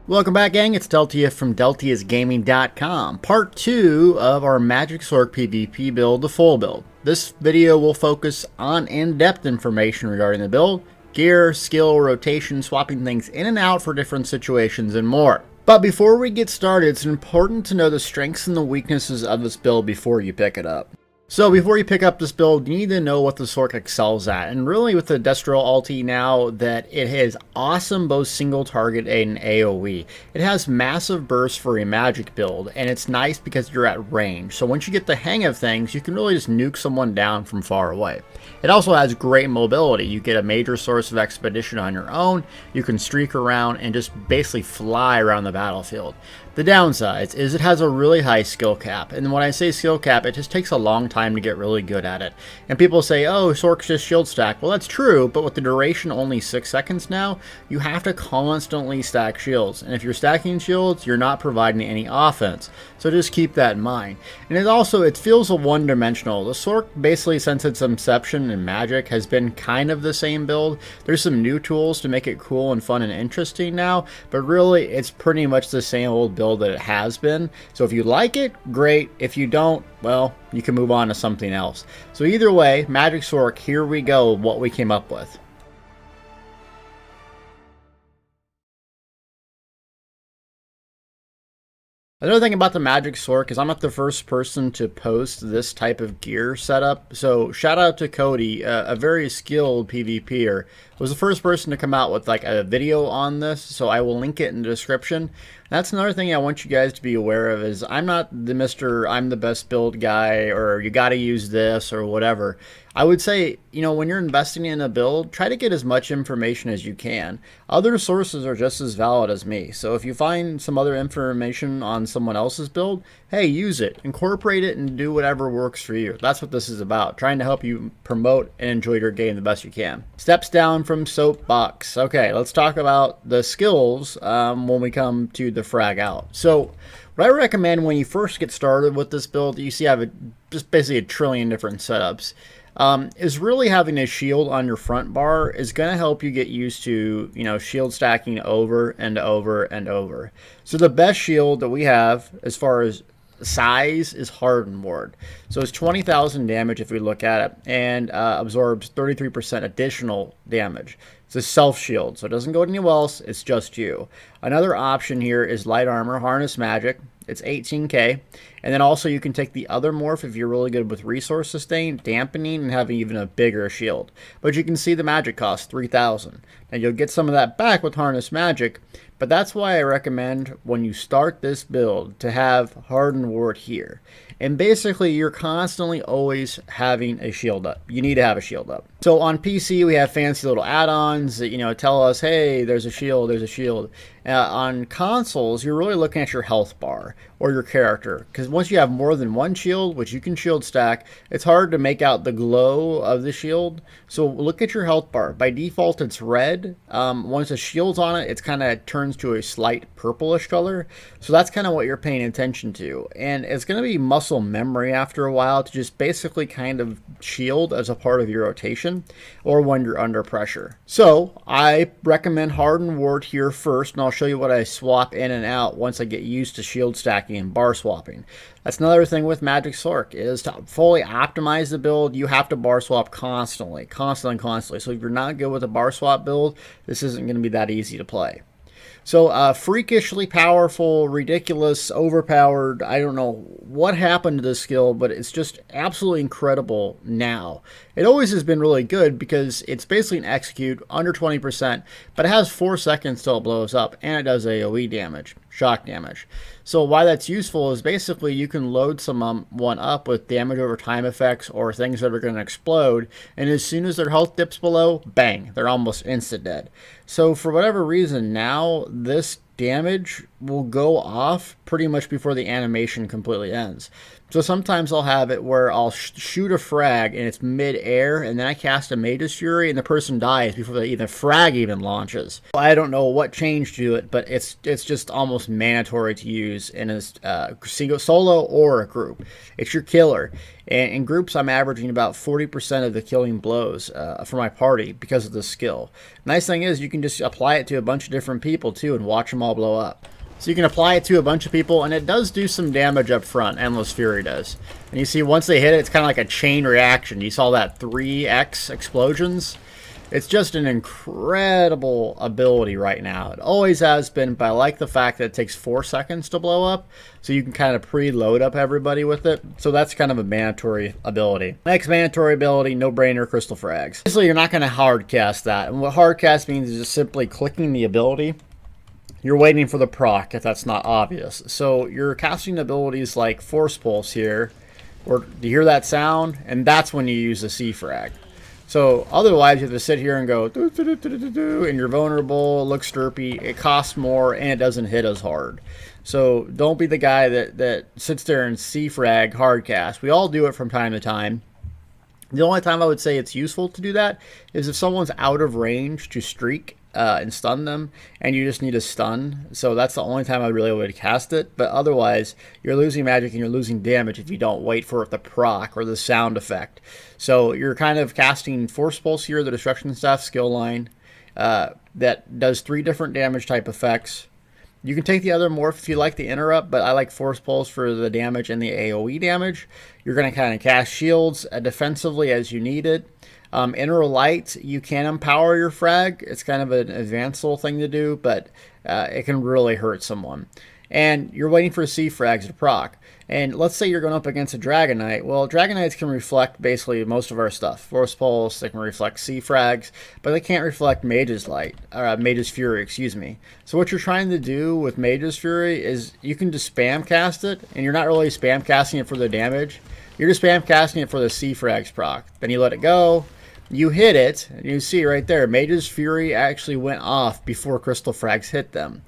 Welcome back, gang. It's Deltia from DeltiasGaming.com. Part 2 of our Magic Sorc PvP build, the full build. This video will focus on in-depth information regarding the build, gear, skill, rotation, swapping things in and out for different situations, and more. But before we get started, it's important to know the strengths and the weaknesses of this build before you pick it up. So before you pick up this build, you need to know what the Sorc excels at. And really with the Destro ulti now, that it has awesome both single target and AoE. It has massive burst for a magic build, and it's nice because you're at range. So once you get the hang of things, you can really just nuke someone down from far away. It also has great mobility. You get a major source of expedition on your own. You can streak around and just basically fly around the battlefield. The downsides is it has a really high skill cap, and when I say skill cap, it just takes a long time to get really good at it. And people say, oh, Sorc's just shield stack. Well, that's true, but with the duration only 6 seconds now, you have to constantly stack shields. And if you're stacking shields, you're not providing any offense. So just keep that in mind. And it feels a one-dimensional. The Sorc, basically since its inception in Magic, has been kind of the same build. There's some new tools to make it cool and fun and interesting now, but really it's pretty much the same old build that it has been. So if you like it, great. If you don't, well, you can move on to something else. So either way, Magic Sorc, here we go, what we came up with. Another thing about the Magic Sorc is I'm not the first person to post this type of gear setup. So shout out to Cody, a very skilled PvPer, was the first person to come out with like a video on this. So I will link it in the description. That's another thing I want you guys to be aware of is I'm not the I'm the best build guy, or you got to use this or whatever. I would say, you know, when you're investing in a build, try to get as much information as you can. Other sources are just as valid as me. So if you find some other information on someone else's build, hey, use it, incorporate it, and do whatever works for you. That's what this is about, trying to help you promote and enjoy your game the best you can. Steps down from soapbox. Okay, let's talk about the skills when we come to the Frag Out. So what I recommend when you first get started with this build, you see I have just basically a trillion different setups, is really having a shield on your front bar is going to help you get used to, you know, shield stacking over and over and over. So the best shield that we have as far as size is Hardened Ward. So it's 20,000 damage if we look at it, and absorbs 33% additional damage. It's a self shield, so it doesn't go to anyone else, it's just you. Another option here is Light Armor, Harness Magic. It's 18k, and then also you can take the other morph if you're really good with Resource Sustain, Dampening, and having even a bigger shield. But you can see the magic cost 3,000. Now you'll get some of that back with Harness Magic, but that's why I recommend when you start this build to have Hardened Ward here. And basically you're constantly always having a shield up. You need to have a shield up. So on PC we have fancy little add-ons that, you know, tell us, hey, there's a shield, there's a shield. On consoles, you're really looking at your health bar or your character, because once you have more than one shield, which you can shield stack, it's hard to make out the glow of the shield. So look at your health bar. By default, it's red. Once the shield's on it, it's kind of turns to a slight purplish color. So that's kind of what you're paying attention to, and it's going to be muscle memory after a while to just basically kind of shield as a part of your rotation or when you're under pressure. So I recommend Hardened Ward here first, and I'll show you what I swap in and out once I get used to shield stacking and bar swapping. That's another thing with Magic Sorc, is to fully optimize the build, you have to bar swap constantly. So if you're not good with a bar swap build, this isn't going to be that easy to play. So freakishly powerful, ridiculous, overpowered, I don't know what happened to this skill, but it's just absolutely incredible now. It always has been really good because it's basically an execute under 20%, but it has 4 seconds till it blows up, and it does AoE damage, shock damage. So why that's useful is basically you can load someone up with damage over time effects or things that are going to explode, and as soon as their health dips below, bang, they're almost instant dead. So for whatever reason now, this damage will go off pretty much before the animation completely ends. So sometimes I'll have it where I'll shoot a frag and it's mid-air, and then I cast a Mage's Fury and the person dies before the frag even launches. I don't know what changed to it, but it's just almost mandatory to use in a single solo or a group. It's your killer. And in groups, I'm averaging about 40% of the killing blows for my party because of this skill. Nice thing is you can just apply it to a bunch of different people too and watch them all blow up. So you can apply it to a bunch of people, and it does do some damage up front. Endless Fury does. And you see once they hit it, it's kind of like a chain reaction. You saw that 3x explosions. It's just an incredible ability right now. It always has been, but I like the fact that it takes 4 seconds to blow up, so you can kind of preload up everybody with it. So that's kind of a mandatory ability. Next mandatory ability, no-brainer, Crystal Frags. Basically, you're not going to hard cast that. And what hard cast means is just simply clicking the ability. You're waiting for the proc if that's not obvious. So you're casting abilities like Force Pulse here, or do you hear that sound? And that's when you use the C-Frag. So otherwise, you have to sit here and go, doo, doo, doo, doo, doo, doo, and you're vulnerable, it looks derpy, it costs more, and it doesn't hit as hard. So don't be the guy that sits there and C-Frag hardcast. We all do it from time to time. The only time I would say it's useful to do that is if someone's out of range to streak and stun them, and you just need a stun. So that's the only time I really would cast it. But otherwise, you're losing magic and you're losing damage if you don't wait for the proc or the sound effect. So you're kind of casting Force Pulse here, the Destruction Staff skill line, that does 3 different damage type effects. You can take the other morph if you like the interrupt, but I like Force Pulse for the damage and the AoE damage. You're going to kind of cast shields defensively as you need it. Inner Light, you can empower your frag. It's kind of an advanced little thing to do, but it can really hurt someone. And you're waiting for C-Frags to proc. And let's say you're going up against a Dragon Knight. Well, Dragon Knights can reflect basically most of our stuff. Force Pulse, they can reflect C-Frags, but they can't reflect Mage's Light, or Mage's Fury, excuse me. So what you're trying to do with Mage's Fury is you can just spam cast it, and you're not really spam casting it for the damage. You're just spam casting it for the C-Frags proc. Then you let it go. You hit it, and you see right there, Mage's Fury actually went off before Crystal Frags hit them.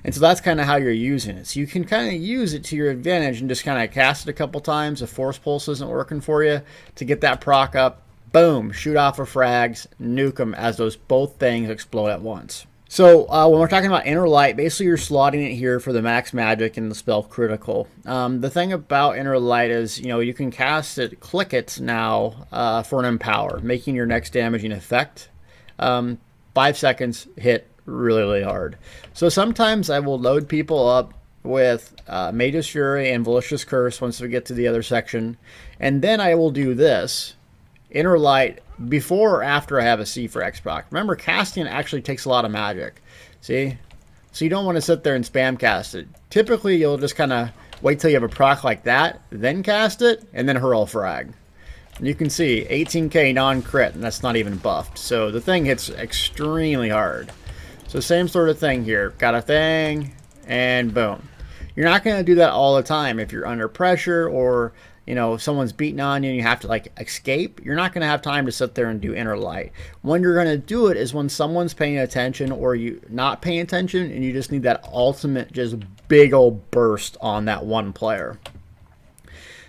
And so that's kind of how you're using it. So you can kind of use it to your advantage and just kind of cast it a couple times if Force Pulse isn't working for you to get that proc up. Boom, shoot off of frags, nuke them as those both things explode at once. So when we're talking about Inner Light, basically you're slotting it here for the max magic and the spell critical. The thing about Inner Light is, you can cast it, click it now for an empower, making your next damaging effect. 5 seconds, hit really, really hard. So sometimes I will load people up with Mage's Fury and Malicious Curse once we get to the other section. And then I will do this, Inner Light, before or after I have a C-Frags proc. Remember, casting actually takes a lot of magic. See? So you don't want to sit there and spam cast it. Typically, you'll just kind of wait till you have a proc like that, then cast it, and then hurl frag. And you can see 18k non-crit, and that's not even buffed. So the thing hits extremely hard. So same sort of thing here. Got a thing, and boom. You're not going to do that all the time if you're under pressure or someone's beating on you and you have to escape. You're not going to have time to sit there and do Inner Light. When you're going to do it is when someone's paying attention or you not paying attention and you just need that ultimate just big old burst on that one player.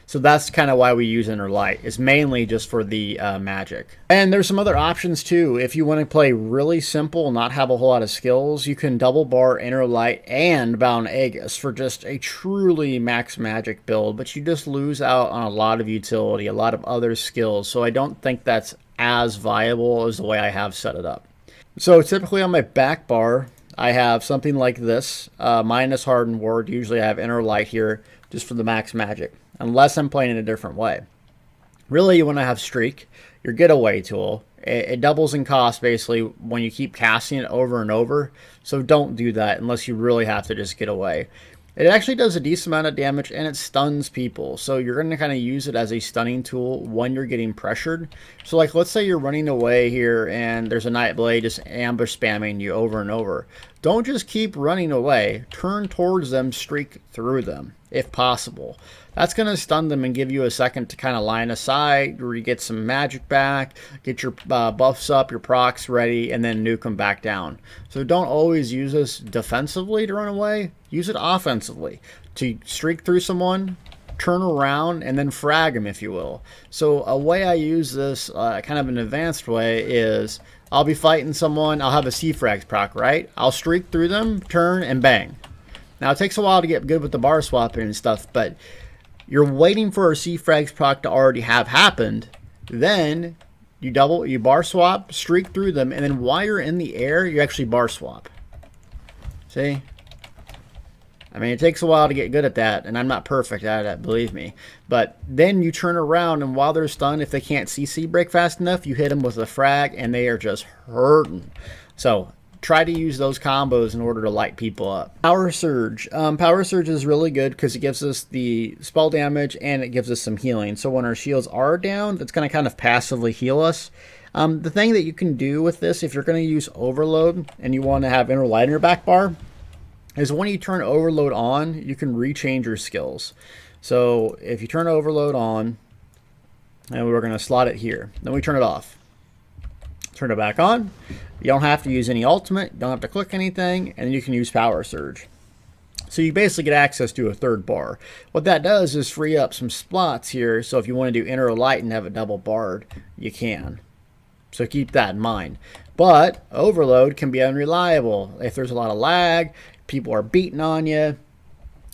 So that's kind of why we use Inner Light. It's mainly just for the magic. And there's some other options too. If you want to play really simple, not have a whole lot of skills, you can double bar Inner Light and Bound Aegis for just a truly max magic build, but you just lose out on a lot of utility, a lot of other skills. So I don't think that's as viable as the way I have set it up. So typically on my back bar, I have something like this, minus Hardened Ward. Usually I have Inner Light here just for the max magic, unless I'm playing in a different way. Really, you want to have Streak, your getaway tool. It doubles in cost basically when you keep casting it over and over, so don't do that unless you really have to just get away. It actually does a decent amount of damage and it stuns people, so you're going to kind of use it as a stunning tool when you're getting pressured. So let's say you're running away here and there's a Nightblade just ambush spamming you over and over. don't just keep running away. Turn towards them, streak through them, if possible. That's going to stun them and give you a second to kind of line aside, where you get some magic back, get your buffs up, your procs ready, and then nuke them back down. So don't always use this defensively to run away. Use it offensively to streak through someone, turn around, and then frag them, if you will. So a way I use this, kind of an advanced way, is I'll be fighting someone, I'll have a C-Frags proc, right? I'll streak through them, turn, and bang. Now, it takes a while to get good with the bar swapping and stuff, but you're waiting for a C-Frags proc to already have happened. Then you bar swap, streak through them, and then while you're in the air, you actually bar swap. See? I mean, it takes a while to get good at that, and I'm not perfect at it, believe me. But then you turn around, and while they're stunned, if they can't CC break fast enough, you hit them with a frag, and they are just hurting. So try to use those combos in order to light people up. Power Surge. Power Surge is really good because it gives us the spell damage, and it gives us some healing. So when our shields are down, that's going to kind of passively heal us. The thing that you can do with this, if you're going to use Overload, and you want to have Inner Light in your back bar, is when you turn Overload on, you can rechange your skills. So if you turn Overload on, and we're going to slot it here, then we turn it off. Turn it back on. You don't have to use any ultimate, you don't have to click anything, and you can use Power Surge. So you basically get access to a third bar. What that does is free up some spots here, so if you want to do Inner Light and have it double barred, you can. So keep that in mind. But Overload can be unreliable. If there's a lot of lag, people are beating on you,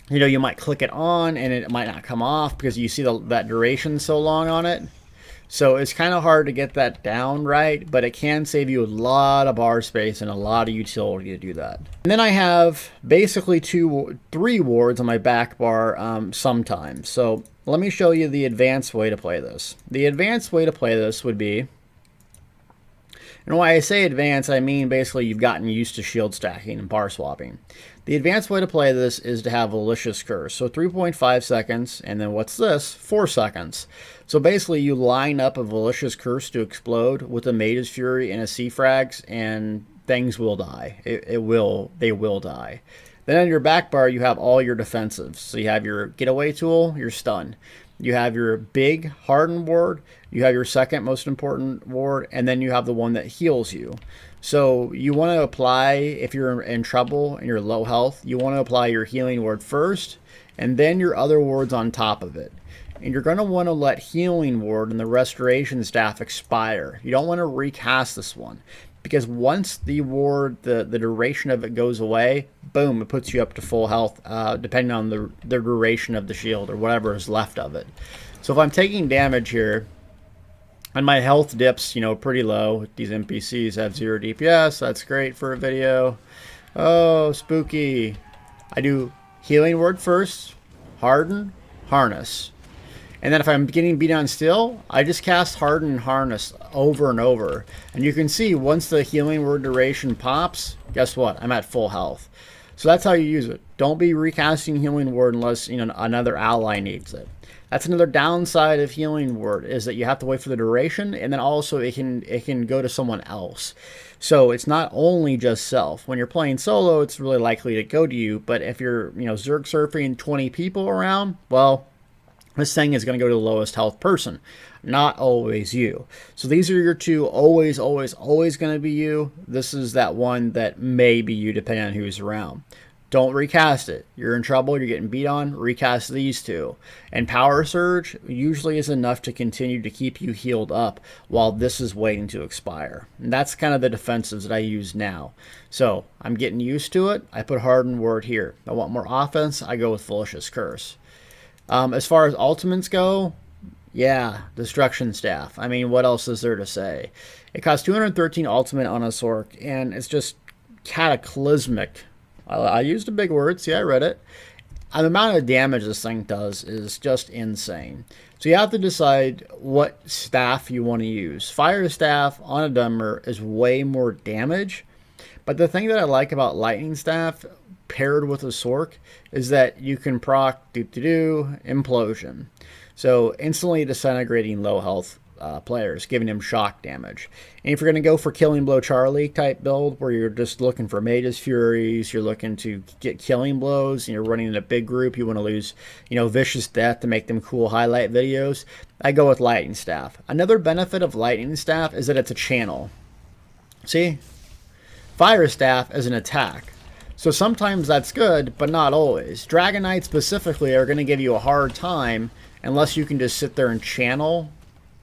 you know, you might click it on and it might not come off because you see that duration so long on it. So it's kind of hard to get that down right, but it can save you a lot of bar space and a lot of utility to do that. And then I have basically 3 wards on my back bar sometimes. So let me show you the advanced way to play this. The advanced way to play this would be, and when I say advanced, I mean basically you've gotten used to shield stacking and bar swapping. The advanced way to play this is to have Malicious Curse. So 3.5 seconds, and then what's this? 4 seconds. So basically you line up a Malicious Curse to explode with a Mage's Fury and a C-Frags, and things will die. They will die. Then on your back bar, you have all your defensives. So you have your Getaway Tool, your Stun. You have your big Harden ward, you have your second most important ward, and then you have the one that heals you. So you want to apply, if you're in trouble and you're low health, you want to apply your healing ward first, and then your other wards on top of it. And you're going to want to let healing ward and the restoration staff expire. You don't want to recast this one, because once the ward, the duration of it goes away, boom, it puts you up to full health, depending on the duration of the shield or whatever is left of it. So if I'm taking damage here, and my health dips, you know, pretty low. These NPCs have 0 DPS. That's great for a video. Oh, spooky. I do healing word first, harden, harness. And then if I'm getting beat on still, I just cast harden and harness over and over. And you can see once the healing word duration pops, guess what? I'm at full health. So that's how you use it. Don't be recasting healing word unless, you know, another ally needs it. That's another downside of healing word, is that you have to wait for the duration, and then also it can go to someone else. So it's not only just self. When you're playing solo, it's really likely to go to you, but if you're, you know, Zerg surfing 20 people around, well, this thing is going to go to the lowest health person, not always you. So these are your 2 always going to be you. This is that one that may be you depending on who's around. Don't recast it. You're in trouble, you're getting beat on, recast these 2. And Power Surge usually is enough to continue to keep you healed up while this is waiting to expire. And that's kind of the defensives that I use now. So I'm getting used to it. I put Hardened Word here. I want more offense, I go with Malicious Curse. As far as ultimates go, yeah, Destruction Staff. I mean, what else is there to say? It costs 213 ultimate on a Sorc, and it's just cataclysmic. I used a big word. See, I read it. The amount of damage this thing does is just insane. So you have to decide what staff you want to use. Fire Staff on a Dunmer is way more damage. But the thing that I like about Lightning Staff paired with a Sorc is that you can proc Implosion. So instantly disintegrating low health players, giving him shock damage. And if you're going to go for Killing Blow Charlie type build, where you're just looking for Mage's Furies, you're looking to get killing blows, and you're running in a big group, you want to lose, Vicious Death to make them cool highlight videos, I go with Lightning Staff. Another benefit of Lightning Staff is that it's a channel. See? Fire Staff is an attack. So sometimes that's good, but not always. Dragon Knights specifically are going to give you a hard time unless you can just sit there and channel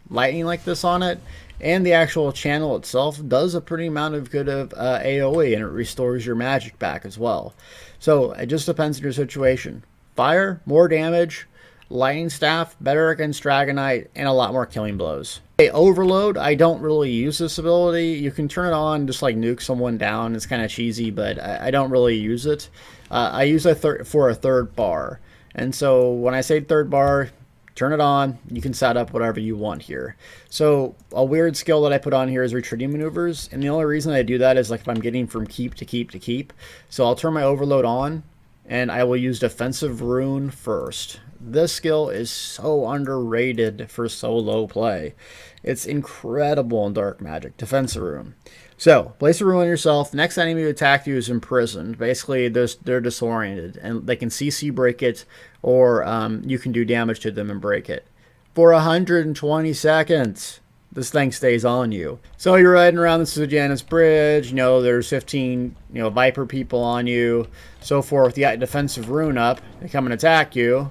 lightning like this on it. And the actual channel itself does a pretty amount of good of AoE, and it restores your magic back as well. So it just depends on your situation. Fire, more damage. Lightning Staff, better against Dragon Knight, and a lot more killing blows. Okay, Overload, I don't really use this ability. You can turn it on, just like nuke someone down. It's kind of cheesy, but I don't really use it. I use it for a third bar. And so when I say third bar, turn it on. You can set up whatever you want here. So a weird skill that I put on here is retreating maneuvers. And the only reason I do that is like if I'm getting from keep to keep to keep. So I'll turn my Overload on, and I will use Defensive Rune first. This skill is so underrated for solo play. It's incredible in Dark Magic. Defensive Rune. So, place a rune on yourself. Next enemy who attacked you is imprisoned. Basically, they're disoriented, and they can CC break it, or you can do damage to them and break it. For 120 seconds, this thing stays on you. So you're riding around the Sejanus Bridge, there's 15, Viper people on you, so forth. You got Defensive Rune up, they come and attack you.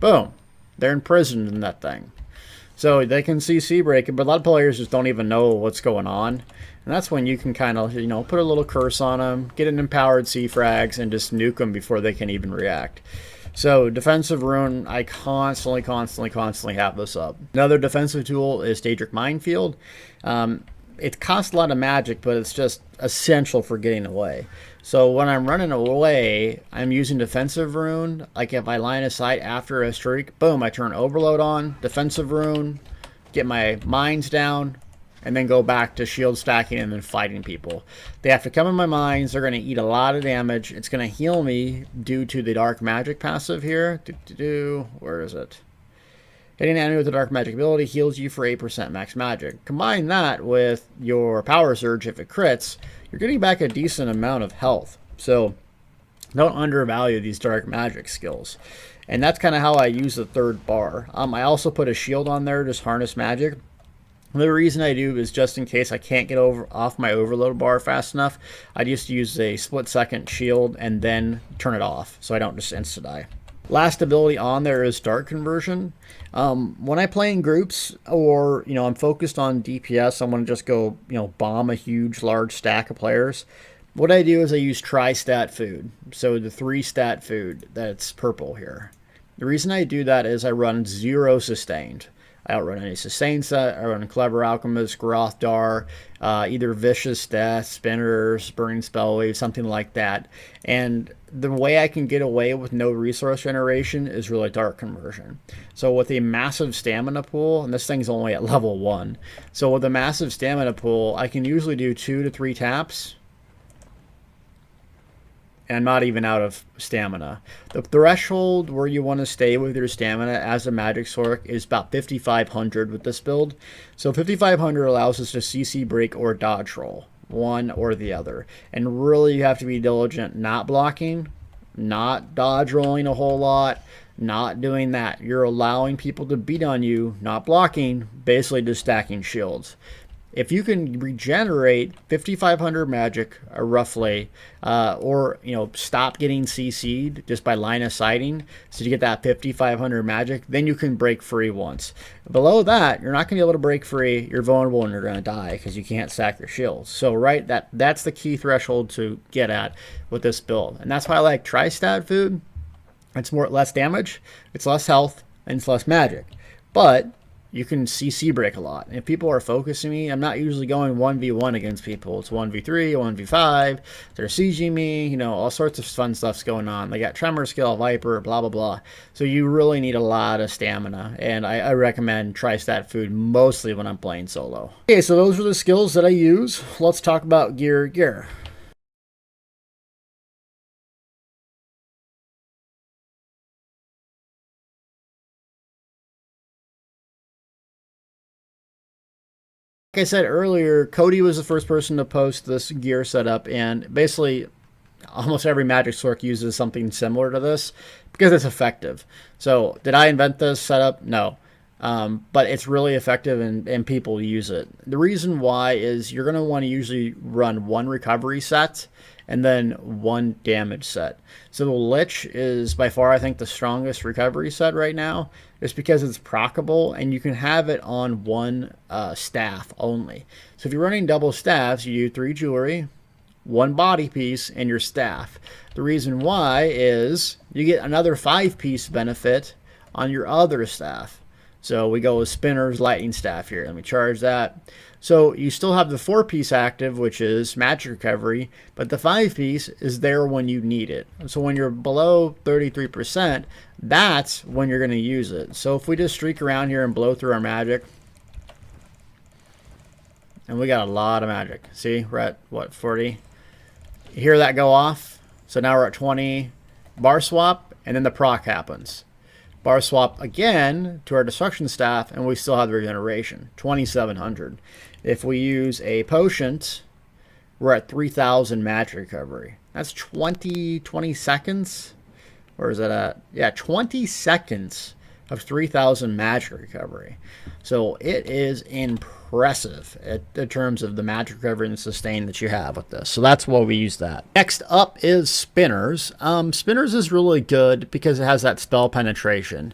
Boom. They're imprisoned in that thing. So they can CC break it, but a lot of players just don't even know what's going on. And that's when you can kind of, put a little curse on them, get an empowered C-frags, and just nuke them before they can even react. So Defensive Rune, I constantly have this up. Another defensive tool is Daedric Minefield. It costs a lot of magic, but it's just essential for getting away. So when I'm running away, I'm using Defensive Rune. Like if I line of sight after a streak, boom, I turn Overload on, Defensive Rune, get my mines down, and then go back to shield stacking and then fighting people. They have to come in my mines. They're going to eat a lot of damage. It's going to heal me due to the Dark Magic passive here. Where is it? Hitting an enemy with a Dark Magic ability heals you for 8% max magic. Combine that with your Power Surge if it crits, you're getting back a decent amount of health. So don't undervalue these Dark Magic skills. And that's kind of how I use the third bar. I also put a shield on there, just harness magic. The reason I do is just in case I can't get off my Overload bar fast enough, I just use a split-second shield and then turn it off so I don't just insta-die. Last ability on there is Dark Conversion. When I play in groups or, I'm focused on DPS, I want to just go, bomb a huge, large stack of players. What I do is I use tri-stat food. So the 3-stat food that's purple here. The reason I do that is I run 0 sustained. I don't run any sustain set. I run Clever Alchemist, Grothdar, either Vicious Death, Spinners, Burning Spell Wave, something like that. And the way I can get away with no resource generation is really Dark Conversion. So with a massive stamina pool, and this thing's only at level 1. So with a massive stamina pool, I can usually do 2 to 3 taps. And I'm not even out of stamina. The threshold where you want to stay with your stamina as a Magic Sorc is about 5,500 with this build. So 5,500 allows us to CC break or dodge roll, one or the other. And really you have to be diligent, not blocking, not dodge rolling a whole lot, not doing that. You're allowing people to beat on you, not blocking, basically just stacking shields. If you can regenerate 5,500 magic, roughly, or stop getting CC'd just by line of sighting, so you get that 5,500 magic, then you can break free once. Below that, you're not going to be able to break free. You're vulnerable and you're going to die because you can't stack your shields. So that's the key threshold to get at with this build, and that's why I like tri-stat food. It's less damage, it's less health, and it's less magic, but you can CC break a lot. And if people are focusing me, I'm not usually going 1v1 against people. It's 1v3, 1v5. They're sieging me, all sorts of fun stuff's going on. They got Tremor Skill, Viper, blah, blah, blah. So you really need a lot of stamina. And I recommend tri-stat food mostly when I'm playing solo. Okay, so those are the skills that I use. Let's talk about gear. Like I said earlier, Cody was the first person to post this gear setup, and basically almost every Magic Sorc uses something similar to this because it's effective. So did I invent this setup? No. But it's really effective and people use it. The reason why is you're going to want to usually run one recovery set and then one damage set. So the Lich is by far, I think, the strongest recovery set right now, just because it's proccable and you can have it on one staff only. So if you're running double staffs, you do 3 jewelry, 1 body piece, and your staff. The reason why is you get another 5-piece benefit on your other staff. So we go with Spinner's Lightning Staff here. Let me charge that. So you still have the 4-piece active, which is Magic Recovery, but the 5-piece is there when you need it. So when you're below 33%, that's when you're going to use it. So if we just streak around here and blow through our magic, and we got a lot of magic. See, we're at, what, 40? You hear that go off? So now we're at 20. Bar swap, and then the proc happens. Bar swap again to our destruction staff, and we still have the regeneration, 2,700. If we use a potion, we're at 3,000 magic recovery. That's 20 seconds? Where is that at? Yeah, 20 seconds of 3,000 magic recovery. So it is impressive in terms of the magic recovery and sustain that you have with this. So that's why we use that. Next up is Spinners. Spinners is really good because it has that spell penetration.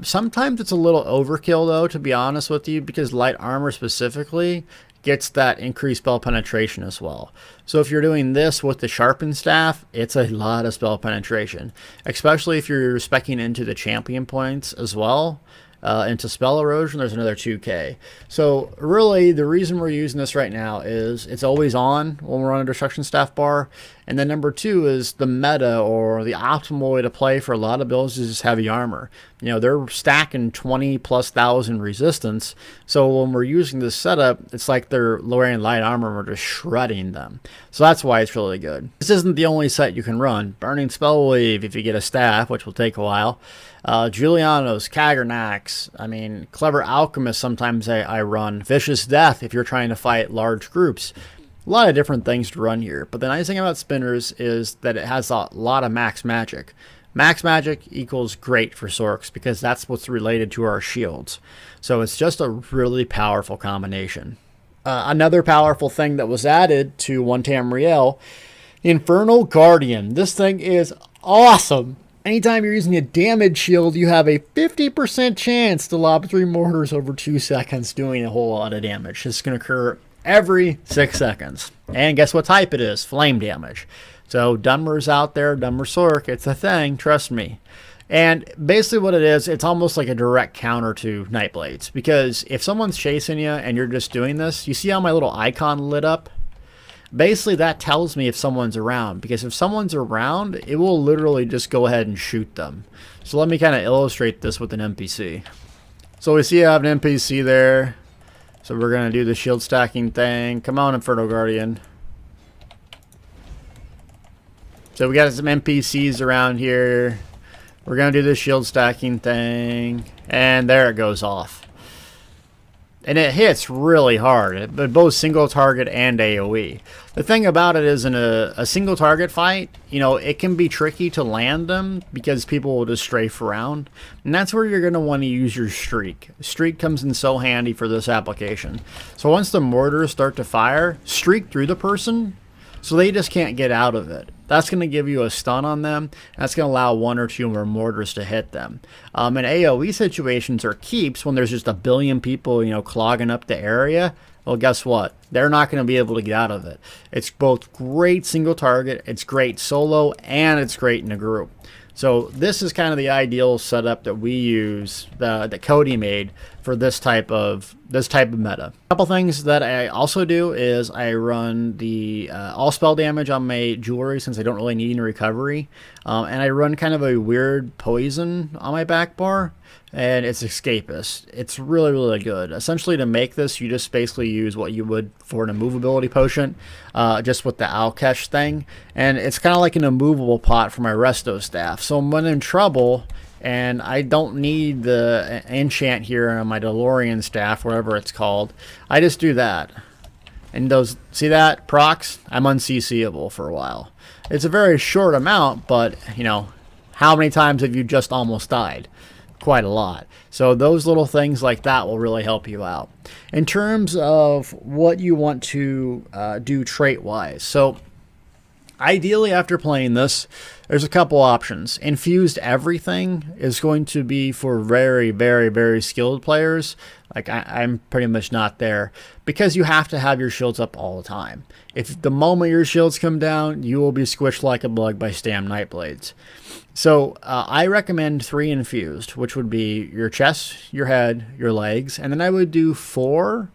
Sometimes it's a little overkill though, to be honest with you, because light armor specifically gets that increased spell penetration as well. So if you're doing this with the sharpened staff, it's a lot of spell penetration, especially if you're speccing into the champion points as well. Into spell erosion, there's another 2k. So really the reason we're using this right now is it's always on when we're on a destruction staff bar, and then number 2 is the meta, or the optimal way to play for a lot of builds is just heavy armor. You know, they're stacking 20,000+ resistance, so when we're using this setup, it's like they're wearing light armor and we're just shredding them. So that's why it's really good. This isn't the only set you can run. Burning Spell Wave if you get a staff, which will take a while. Julianos, Kaggernax, I mean, Clever Alchemist sometimes I run. Vicious Death if you're trying to fight large groups. A lot of different things to run here. But the nice thing about Spinners is that it has a lot of max magic. Max magic equals great for Sorcs because that's what's related to our shields. So it's just a really powerful combination. Another powerful thing that was added to one Tamriel, Infernal Guardian. This thing is awesome. Anytime you're using a damage shield, you have a 50% chance to lob 3 mortars over 2 seconds, doing a whole lot of damage. This is going to occur every 6 seconds. And guess what type it is? Flame damage. So Dunmer's out there, Dunmer Sorc, it's a thing, trust me. And basically what it is, it's almost like a direct counter to Nightblades. Because if someone's chasing you and you're just doing this, you see how my little icon lit up? Basically, that tells me if someone's around, because if someone's around, it will literally just go ahead and shoot them. So let me kind of illustrate this with an NPC. So we see I have an NPC there. So we're going to do the shield stacking thing. Come on, Infernal Guardian. So we got some NPCs around here. We're going to do the shield stacking thing. And there it goes off. And it hits really hard, but both single target and AoE. The thing about it is in a single target fight, you know, it can be tricky to land them because people will just strafe around. And that's where you're going to want to use your streak. Streak comes in so handy for this application. So once the mortars start to fire, streak through the person so they just can't get out of it. That's going to give you a stun on them. And that's going to allow 1 or 2 more mortars to hit them. In AoE situations or keeps, when there's just a billion people, you know, clogging up the area, well, guess what? They're not going to be able to get out of it. It's both great single target, it's great solo, and it's great in a group. So this is kind of the ideal setup that we use, that Cody made for this type of meta. A couple things that I also do is I run the all spell damage on my jewelry since I don't really need any recovery, and I run kind of a weird poison on my back bar, and it's escapist. It's really, really good. Essentially, to make this, you just basically use what you would for an immovability potion, just with the Alkesh thing, and it's kind of like an immovable pot for my resto staff. So when in trouble, and I don't need the enchant here on my DeLorean staff, whatever it's called. I just do that. And those, see that? Procs, I'm unCCable for a while. It's a very short amount, but, you know, how many times have you just almost died? Quite a lot. So those little things like that will really help you out. In terms of what you want to do trait-wise, so ideally after playing this, there's a couple options. Infused everything is going to be for very, very, very skilled players. Like I'm pretty much not there, because you have to have your shields up all the time. If the moment your shields come down, you will be squished like a bug by Stam Nightblades. So I recommend 3 infused, which would be your chest, your head, your legs, and then I would do 4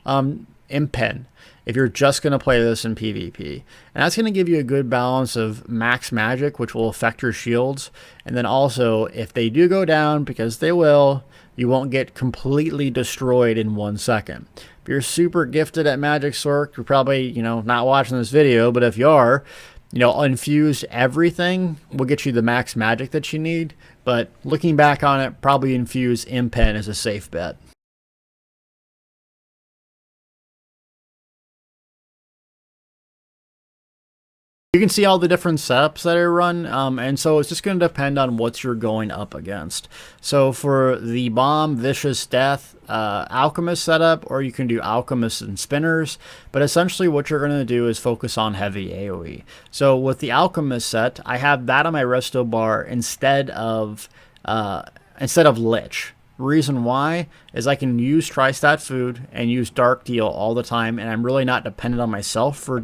impen if you're just going to play this in PvP. And that's going to give you a good balance of max magic, which will affect your shields. And then also, if they do go down, because they will, you won't get completely destroyed in 1 second. If you're super gifted at Magic Sorc, you're probably, you know, not watching this video, but if you are, you know, infused everything will get you the max magic that you need. But looking back on it, probably infuse impen is a safe bet. You can see all the different setups that I run, and so it's just going to depend on what you're going up against. So for the Bomb, Vicious Death, Alchemist setup, or you can do Alchemist and Spinners, but essentially what you're going to do is focus on heavy AoE. So with the Alchemist set, I have that on my resto bar instead of Lich. Reason why is I can use Tri-Stat Food and use Dark Deal all the time, and I'm really not dependent on myself for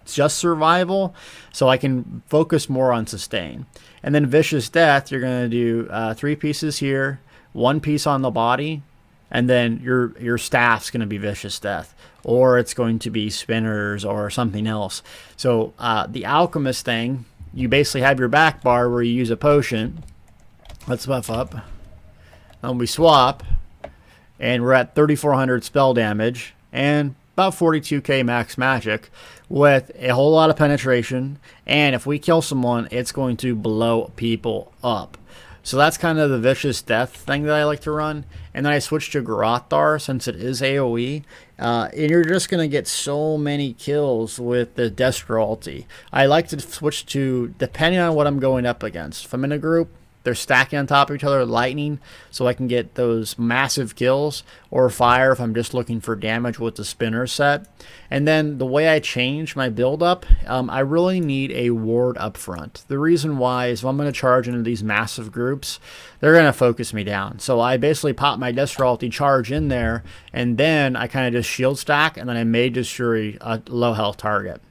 just survival, so I can focus more on sustain. And then Vicious Death, you're going to do 3 pieces here, 1 piece on the body, and then your staff's going to be Vicious Death, or it's going to be Spinners or something else. So the Alchemist thing, you basically have your back bar where you use a potion. Let's buff up. And we swap, and we're at 3,400 spell damage, and about 42k max magic with a whole lot of penetration, and if we kill someone, it's going to blow people up. So that's kind of the Vicious Death thing that I like to run. And then I switched to Garothar since it is AoE, and you're just going to get so many kills with the Destro ulti. I like to switch to, depending on what I'm going up against. If I'm in a group, they're stacking on top of each other, lightning, so I can get those massive kills, or fire if I'm just looking for damage with the spinner set. And then the way I change my build up, I really need a ward up front. The reason why is if I'm going to charge into these massive groups, they're going to focus me down. So I basically pop my Destro ulti charge in there, and then I kind of just shield stack, and then I may destroy a low health target.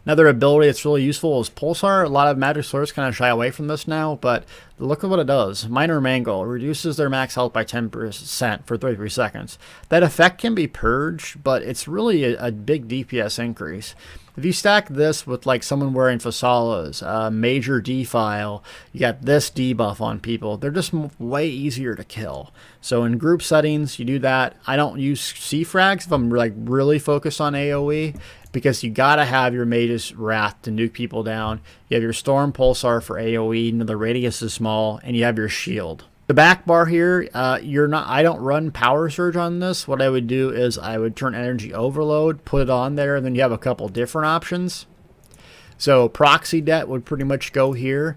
Another ability that's really useful is Pulsar. A lot of Magic Sorcs kind of shy away from this now, but look at what it does. Minor Mangle reduces their max health by 10% for 33 seconds. That effect can be purged, but it's really a big DPS increase. If you stack this with like someone wearing Fasalas, Major Defile, you got this debuff on people, they're just way easier to kill. So in group settings, you do that. I don't use C-Frags if I'm like really focused on AoE, because you gotta have your Mage's Wrath to nuke people down. You have your Storm Pulsar for AoE, and the radius is small, and you have your shield. The back bar here, I don't run Power Surge on this. What I would do is I would turn Energy Overload, put it on there, and then you have a couple different options. So Proxy Debt would pretty much go here.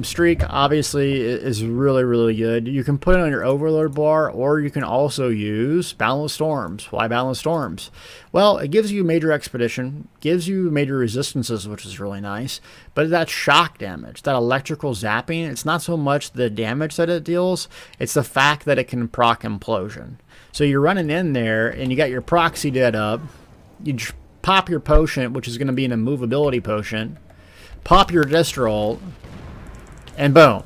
Streak obviously is really, really good. You can put it on your Overload bar, or you can also use Boundless Storms. Why Boundless Storms? Well, it gives you Major Expedition, gives you Major Resistances, which is really nice, but that shock damage, that electrical zapping, it's not so much the damage that it deals, it's the fact that it can proc Implosion. So you're running in there, and you got your Proxy Debt up, you pop your potion, which is going to be an immovability potion, pop your Destro ult, and boom.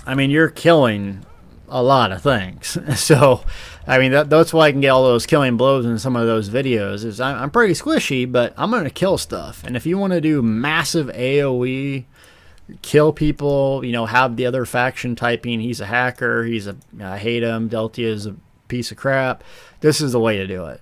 I mean, you're killing a lot of things. So, I mean, that's why I can get all those killing blows in some of those videos. Is I'm pretty squishy, but I'm going to kill stuff. And if you want to do massive AoE, kill people, you know, have the other faction typing, he's a hacker, I hate him, Deltia is a piece of crap, this is the way to do it.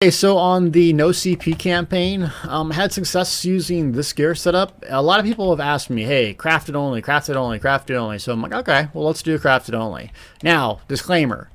Okay, so on the no CP campaign, had success using this gear setup. A lot of people have asked me, hey, crafted only, crafted only, crafted only. So I'm like, okay, well, let's do crafted only. Now, disclaimer,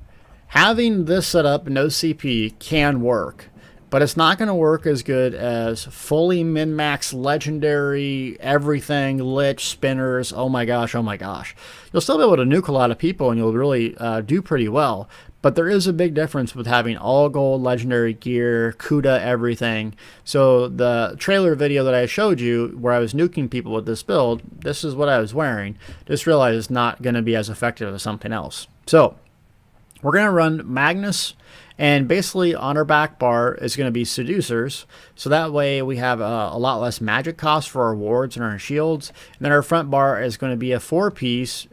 having this setup, no CP, can work, but it's not going to work as good as fully min-max legendary, everything, lich, spinners, oh my gosh, oh my gosh. You'll still be able to nuke a lot of people and you'll really do pretty well. But there is a big difference with having all gold legendary gear, Kuda, everything. So the trailer video that I showed you where I was nuking people with this build, this is what I was wearing. Just realized it's not going to be as effective as something else. So we're going to run Magnus, and basically on our back bar is going to be Seducers. So that way we have a lot less magic cost for our wards and our shields. And then our front bar is going to be a 4-piece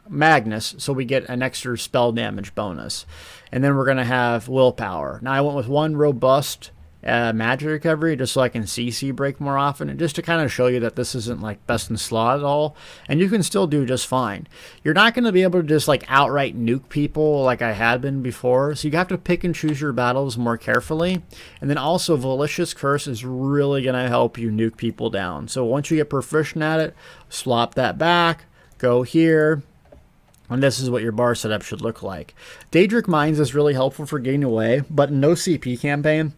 Magnus, so we get an extra spell damage bonus. And then we're going to have willpower. Now I went with one robust magic recovery just so I can CC break more often, and just to kind of show you that this isn't like best in slot at all, and you can still do just fine. You're not going to be able to just like outright nuke people like I had been before, so you have to pick and choose your battles more carefully. And then also Malicious Curse is really going to help you nuke people down. So once you get proficient at it, swap that back, go here, and this is what your bar setup should look like. Daedric Mines is really helpful for getting away, but in no CP campaign,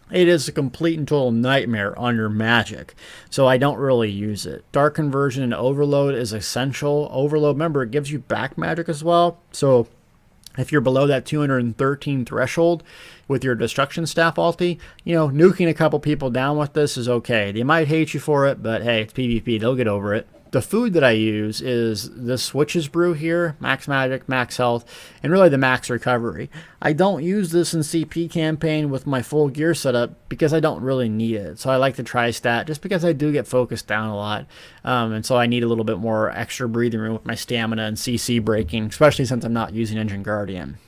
it is a complete and total nightmare on your magic, so I don't really use it. Dark Conversion and Overload is essential. Overload, remember, it gives you back magic as well, so if you're below that 213 threshold with your Destruction Staff ulti, you know, nuking a couple people down with this is okay. They might hate you for it, but hey, it's PvP, they'll get over it. The food that I use is this Witch's Brew here, max magic, max health, and really the max recovery. I don't use this in CP campaign with my full gear setup because I don't really need it. So I like to try stat just because I do get focused down a lot. And so I need a little bit more extra breathing room with my stamina and CC breaking, especially since I'm not using Engine Guardian.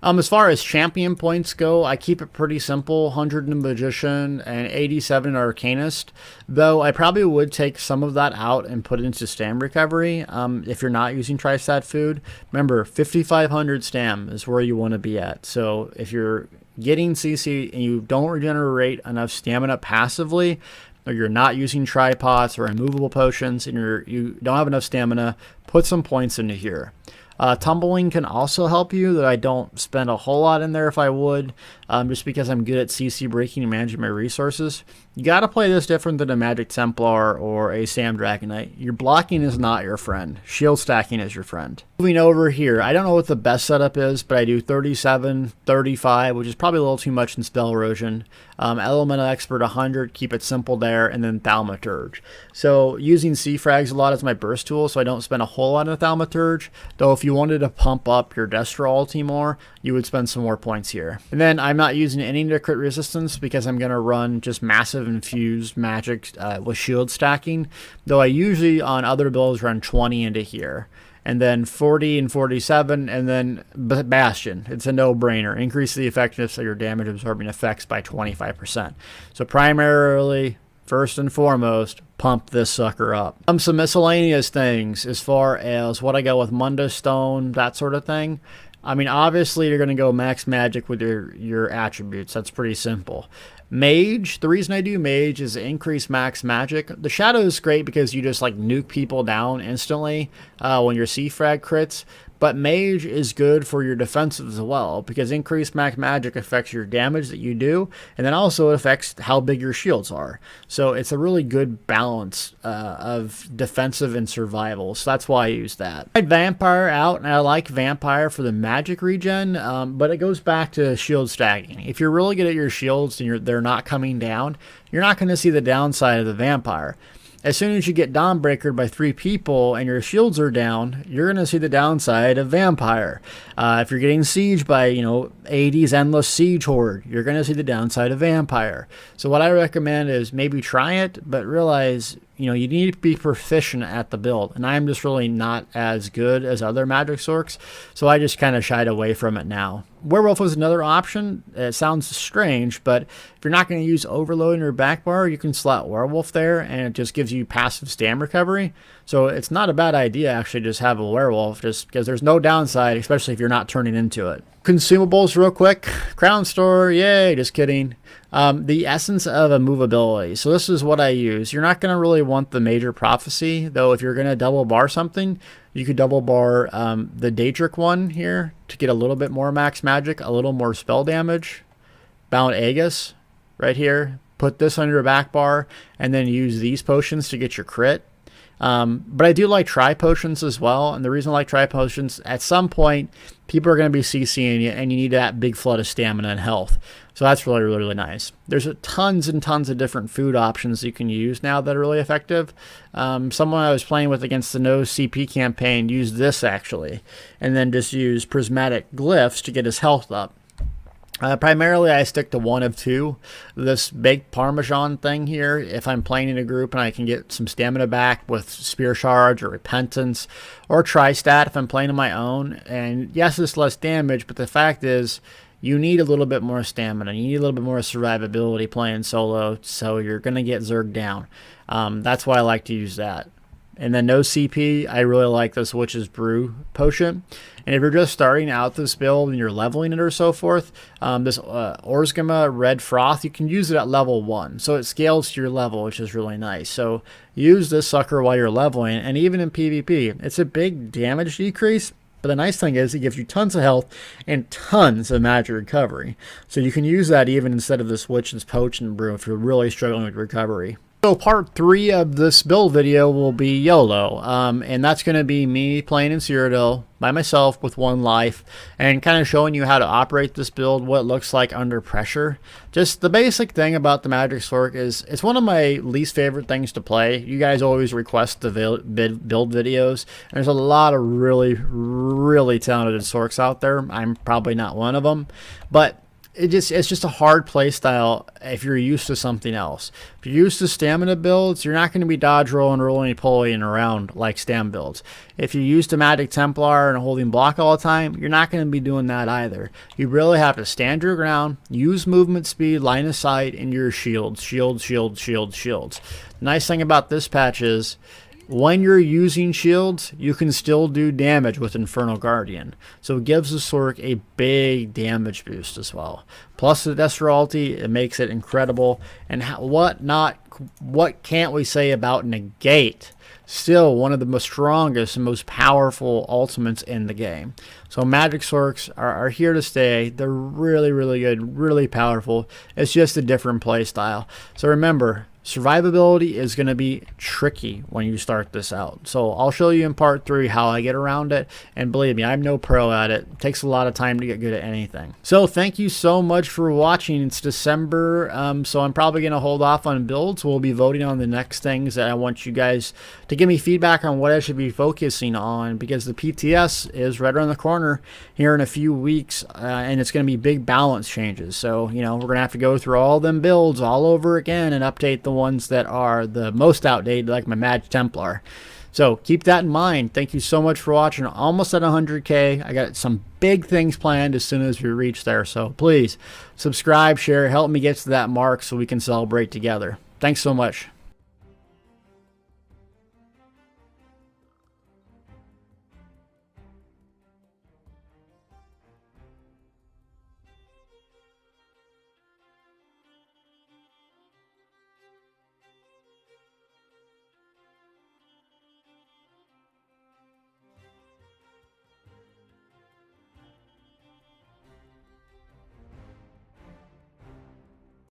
As far as champion points go, I keep it pretty simple, 100 in Magician and 87 in Arcanist, though I probably would take some of that out and put it into Stam Recovery if you're not using Tri-Stat food. Remember, 5,500 Stam is where you want to be at, so if you're getting CC and you don't regenerate enough stamina passively, or you're not using Tripods or immovable potions and you don't have enough stamina, put some points into here. Tumbling can also help you, that I don't spend a whole lot in there if I would, just because I'm good at CC breaking and managing my resources. You got to play this different than a Magic Templar or a Sam Dragonite. Your blocking is not your friend. Shield stacking is your friend. Moving over here, I don't know what the best setup is, but I do 37, 35, which is probably a little too much in Spell Erosion. Elemental Expert 100, keep it simple there, and then Thaumaturge. So using C-Frags a lot as my burst tool, so I don't spend a whole lot on Thaumaturge, though if you wanted to pump up your Destro ulti more, you would spend some more points here. And then I'm not using any to crit resistance because I'm going to run just massive infused magic with shield stacking, though I usually on other builds run 20 into here. And then 40 and 47, and then Bastion. It's a no-brainer. Increase the effectiveness of your damage absorbing effects by 25%. So primarily, first and foremost, pump this sucker up. Some miscellaneous things as far as what I go with Munda Stone, that sort of thing. I mean, obviously, you're going to go max magic with your attributes. That's pretty simple. Mage, the reason I do Mage is increase max magic. The Shadow is great because you just like nuke people down instantly when your C-Frag crits. But Mage is good for your defensive as well, because increased max magic affects your damage that you do, and then also it affects how big your shields are. So it's a really good balance of defensive and survival, so that's why I use that. I had Vampire out, and I like Vampire for the magic regen, but it goes back to shield stacking. If you're really good at your shields and they're not coming down, you're not going to see the downside of the Vampire. As soon as you get Dawnbreakered by 3 people and your shields are down, you're going to see the downside of Vampire. If you're getting sieged by, 80's Endless Siege Horde, you're going to see the downside of Vampire. So what I recommend is maybe try it, but realize you know, you need to be proficient at the build, and I'm just really not as good as other Magic Sorcs, so I just kind of shied away from it now. Werewolf was another option. It sounds strange, but if you're not going to use Overload in your back bar, you can slot Werewolf there, and it just gives you passive stam recovery. So it's not a bad idea actually just have a Werewolf, just because there's no downside, especially if you're not turning into it. Consumables real quick. Crown Store, yay, just kidding. The essence of immovability. So this is what I use. You're not going to really want the Major Prophecy, though. If you're going to double bar something, you could double bar the Daedric one here to get a little bit more max magic, a little more spell damage. Bound Aegis right here. Put this on your back bar, and then use these potions to get your crit. But I do like tri potions as well, and the reason I like tri potions, at some point people are going to be CCing you, and you need that big flood of stamina and health. So that's really, really, really nice. There's tons and tons of different food options you can use now that are really effective. Someone I was playing with against the no CP campaign used this actually, and then just use prismatic glyphs to get his health up. Primarily, I stick to one of two. This baked Parmesan thing here, if I'm playing in a group and I can get some stamina back with Spear Charge or Repentance, or Tri-Stat if I'm playing on my own. And yes, it's less damage, but the fact is, you need a little bit more stamina. You need a little bit more survivability playing solo, so you're going to get zerged down. That's why I like to use that. And then no CP, I really like this Witch's Brew potion. And if you're just starting out this build and you're leveling it or so forth, this Orzgama Red Froth, you can use it at level 1. So it scales to your level, which is really nice. So use this sucker while you're leveling, and even in PvP. It's a big damage decrease, but the nice thing is it gives you tons of health and tons of magic recovery. So you can use that even instead of this Witch's Potion Brew if you're really struggling with recovery. So part 3 of this build video will be YOLO, and that's going to be me playing in Cyrodiil by myself with 1 life, and kind of showing you how to operate this build, what it looks like under pressure. Just the basic thing about the Magic Sorc is it's one of my least favorite things to play. You guys always request the build videos, and there's a lot of really, really talented Sorcs out there. I'm probably not one of them, but it's just a hard play style if you're used to something else. If you're used to stamina builds, you're not going to be dodge rolling, rolling around like stam builds. If you're used to Magic Templar and holding block all the time, you're not going to be doing that either. You really have to stand your ground, use movement speed, line of sight, and your shields. Shields. The nice thing about this patch is, when you're using shields, you can still do damage with Infernal Guardian. So it gives the Sorc a big damage boost as well. Plus the Desperalty, it makes it incredible. And what can't we say about Negate? Still one of the most strongest and most powerful ultimates in the game. So Magic Sorcs are here to stay. They're really, really good, really powerful. It's just a different play style. So remember, survivability is going to be tricky when you start this out. So I'll show you in part 3 how I get around it. And believe me, I'm no pro at it. It takes a lot of time to get good at anything. So thank you so much for watching. It's December, so I'm probably going to hold off on builds. We'll be voting on the next things that I want you guys to give me feedback on what I should be focusing on, because the PTS is right around the corner here in a few weeks, and it's going to be big balance changes. So, you know, we're going to have to go through all them builds all over again and update the ones that are the most outdated, like my Magic Templar. So keep that in mind. Thank you so much for watching. Almost at 100K. I got some big things planned as soon as we reach there. So please subscribe, share, help me get to that mark so we can celebrate together. Thanks so much.